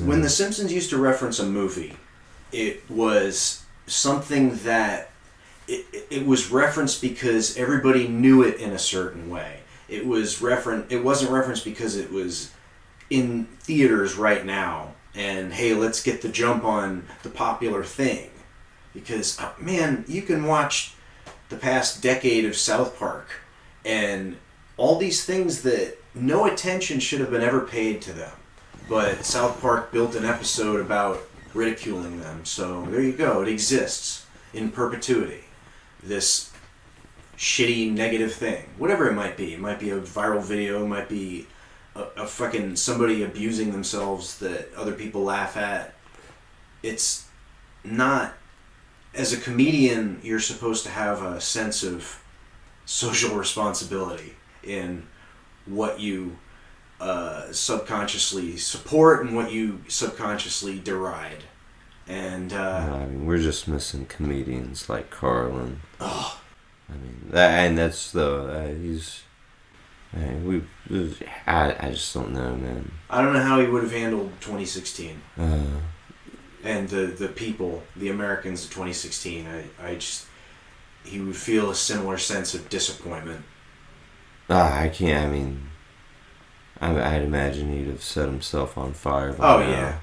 When The Simpsons used to reference a movie, it was something that it was referenced because everybody knew it in a certain way. It wasn't referenced because it was in theaters right now and hey, let's get the jump on the popular thing. Because man, you can watch the past decade of South Park and all these things that no attention should have been ever paid to them. But South Park built an episode about ridiculing them, so there you go. It exists in perpetuity. This shitty negative thing, whatever it might be. It might be a viral video, it might be a fucking somebody abusing themselves that other people laugh at. It's not, as a comedian, you're supposed to have a sense of social responsibility in what you subconsciously support and what you subconsciously deride. And I mean, we're just missing comedians like Carlin. Oh, I mean, and that's the he's. Man, I just don't know, man. I don't know how he would have handled 2016 and the people, the Americans of 2016. I just, he would feel a similar sense of disappointment. I can't. I mean, I'd imagine he'd have set himself on fire by now. Yeah.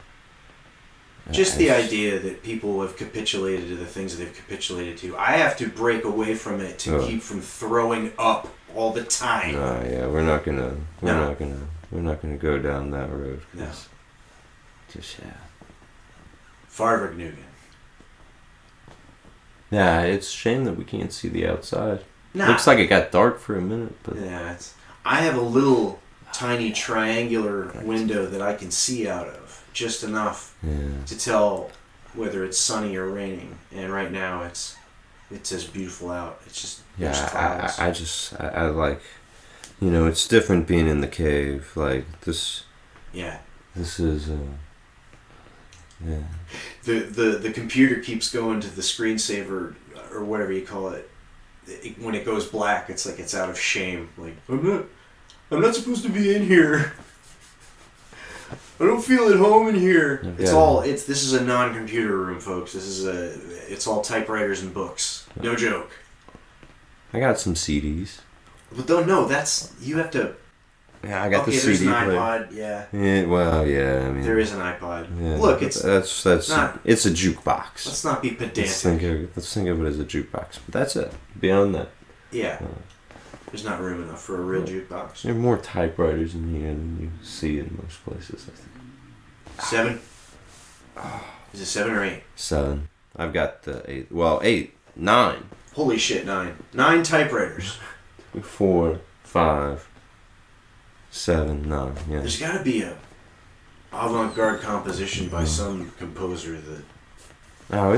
Just the idea that people have capitulated to the things that they've capitulated to. I have to break away from it to keep from throwing up all the time. Yeah, we're not gonna go down that road. No. Just Farvig Nugan. Yeah, it's a shame that we can't see the outside. Nah. Looks like it got dark for a minute, but yeah, I have a little tiny triangular window that I can see out of, just enough to tell whether it's sunny or raining. And right now it's as beautiful out. It's just I like, it's different being in the cave like this. Yeah. This is The computer keeps going to the screensaver or whatever you call it. When it goes black, it's like it's out of shame. Like I'm not supposed to be in here. I don't feel at home in here. Yeah. This is a non-computer room, folks. It's all typewriters and books. No joke. I got some CDs. But you have to. Yeah, I got the CD there's an player. iPod, yeah. Well, yeah, I mean... There is an iPod. Yeah, look, it's not... It's a jukebox. Let's not be pedantic. Let's think of it as a jukebox. But that's it. Beyond that. Yeah. There's not room enough for a real jukebox. There are more typewriters in here than you see in most places, I think. 7? Is it 7 or 8? 7. I've got the 8. Well, 8. 9. Holy shit, 9. 9 typewriters. 4, 5... 7, 9, yeah. There's got to be a avant-garde composition by some composer that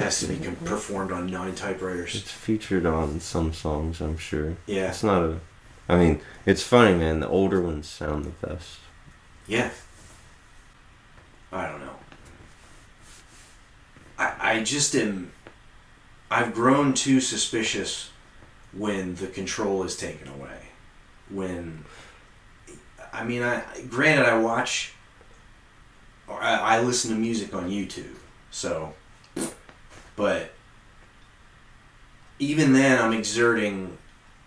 has to be performed on 9 typewriters. It's featured on some songs, I'm sure. Yeah. It's not I mean, it's funny, man. The older ones sound the best. Yeah. I don't know. I just am... I've grown too suspicious when the control is taken away. I mean, granted, I watch, or I listen to music on YouTube, so, but even then, I'm exerting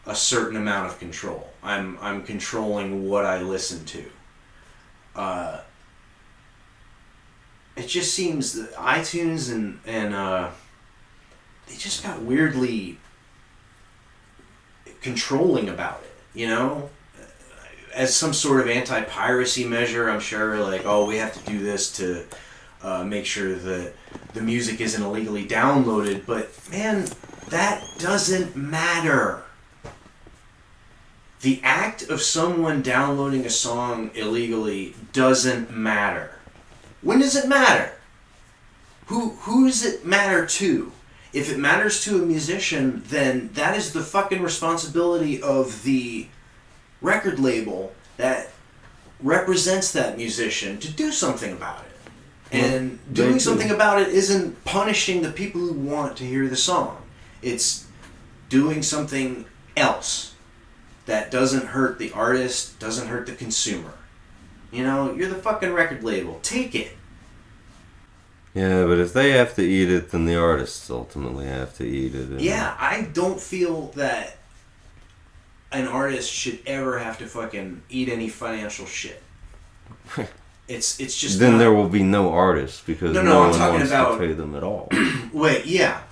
a certain amount of control. I'm controlling what I listen to. It just seems that iTunes and they just got weirdly controlling about it, As some sort of anti-piracy measure, I'm sure, we have to do this to make sure that the music isn't illegally downloaded. But, man, that doesn't matter. The act of someone downloading a song illegally doesn't matter. When does it matter? Who does it matter to? If it matters to a musician, then that is the fucking responsibility of the record label that represents that musician to do something about it. And doing something about it isn't punishing the people who want to hear the song. It's doing something else that doesn't hurt the artist, doesn't hurt the consumer. You're the fucking record label. Take it. Yeah, but if they have to eat it, then the artists ultimately have to eat it. Yeah, I don't feel that an artist should ever have to fucking eat any financial shit. It's just then not... there will be no artists because No, no I'm one talking wants about... to pay them at all. Wait, yeah.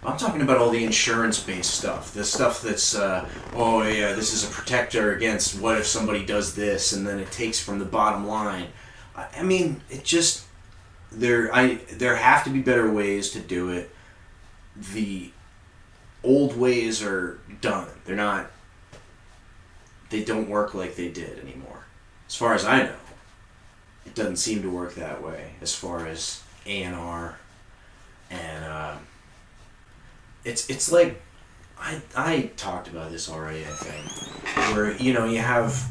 I'm talking about all the insurance-based stuff. The stuff that's, oh yeah, this is a protector against what if somebody does this, and then it takes from the bottom line. I mean, it just... There have to be better ways to do it. The old ways are done. They don't work like they did anymore. As far as I know. It doesn't seem to work that way as far as A&R and it's like I talked about this already, I think, where you have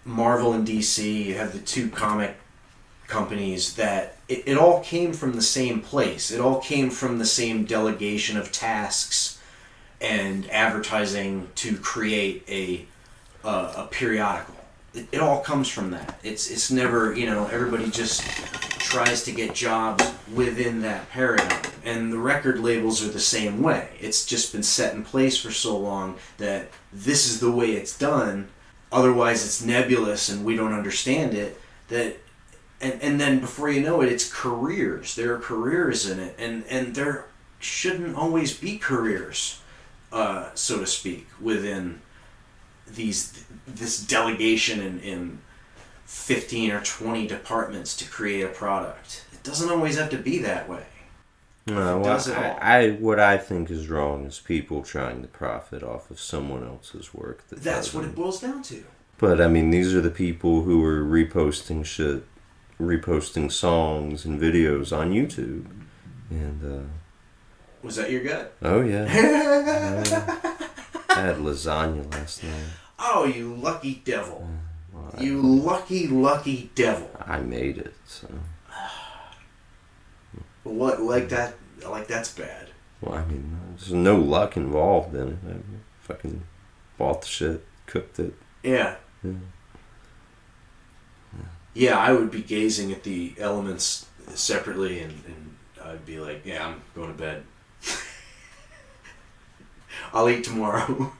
Marvel and DC, you have the two comic companies that it all came from the same place. It all came from the same delegation of tasks and advertising to create a periodical. It all comes from that. It's never, everybody just tries to get jobs within that paradigm. And the record labels are the same way. It's just been set in place for so long that this is the way it's done. Otherwise it's nebulous and we don't understand it. And then before you know it, it's careers. There are careers in it. And there shouldn't always be careers, so to speak, within this delegation in 15 or 20 departments to create a product. It doesn't always have to be that way. No, what I think is wrong is people trying to profit off of someone else's work. That's what it boils down to. But I mean, these are the people who are reposting shit, reposting songs and videos on YouTube, and was that your gut? Oh yeah. I had lasagna last night. Oh, you lucky devil. Well, you lucky devil. I made it, so. What, like that's bad. Well, I mean, there's no luck involved in it. I fucking bought the shit, cooked it. Yeah. Yeah, I would be gazing at the elements separately and I'd be like, yeah, I'm going to bed. I'll eat tomorrow.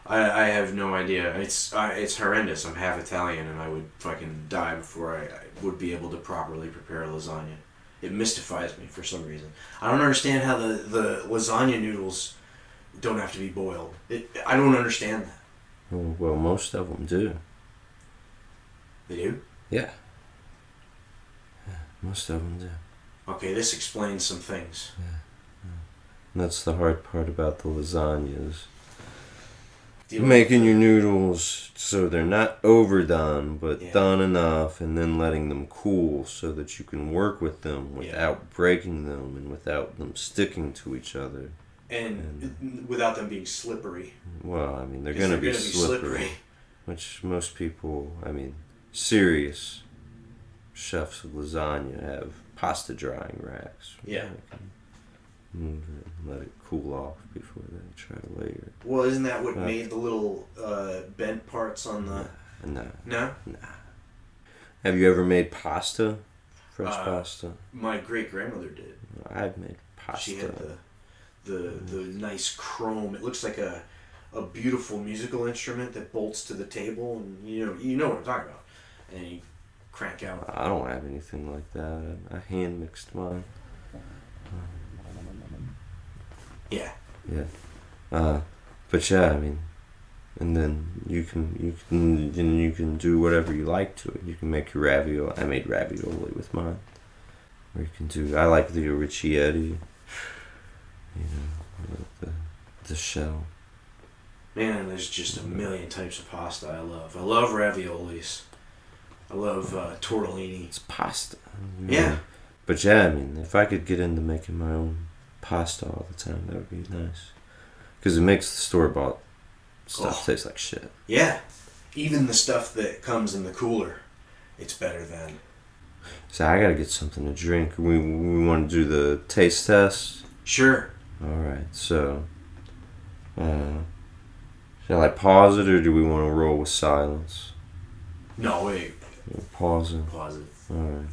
I have no idea. It's horrendous. I'm half Italian and I would fucking die before I would be able to properly prepare lasagna. It mystifies me for some reason. I don't understand how the lasagna noodles don't have to be boiled. I don't understand that. Well, most of them do. They do? Yeah. Most of them do. Okay, this explains some things. Yeah. And that's the hard part about the lasagnas. Making your noodles so they're not overdone, but done enough, and then letting them cool so that you can work with them without breaking them and without them sticking to each other. And without them being slippery. Well, I mean, they're going to be slippery. Which most people, I mean, serious chefs of lasagna have pasta drying racks. Yeah. Move it and let it cool off before they try to layer it. Well, isn't that what made the little bent parts on the... No. No? Nah. Have you ever made pasta? Fresh pasta? My great-grandmother did. I've made pasta. She had the nice chrome. It looks like a beautiful musical instrument that bolts to the table, and you know what I'm talking about. And you crank out. I don't have anything like that. I hand mixed mine. Yeah. Yeah. But yeah, I mean, and then you can do whatever you like to it. You can make your ravioli. I made ravioli with mine. Or you can do. I like the orecchiette. The shell. Man, there's just a million types of pasta I love. I love raviolis. I love tortellini. It's pasta. Yeah. But yeah, I mean, if I could get into making my own pasta all the time, that would be nice. Because it makes the store-bought stuff taste like shit. Yeah. Even the stuff that comes in the cooler, it's better than. So I gotta get something to drink. We want to do the taste test? Sure. Alright, so... shall I pause it, or do we want to roll with silence? No, wait. Pause it. Pause it. Alright.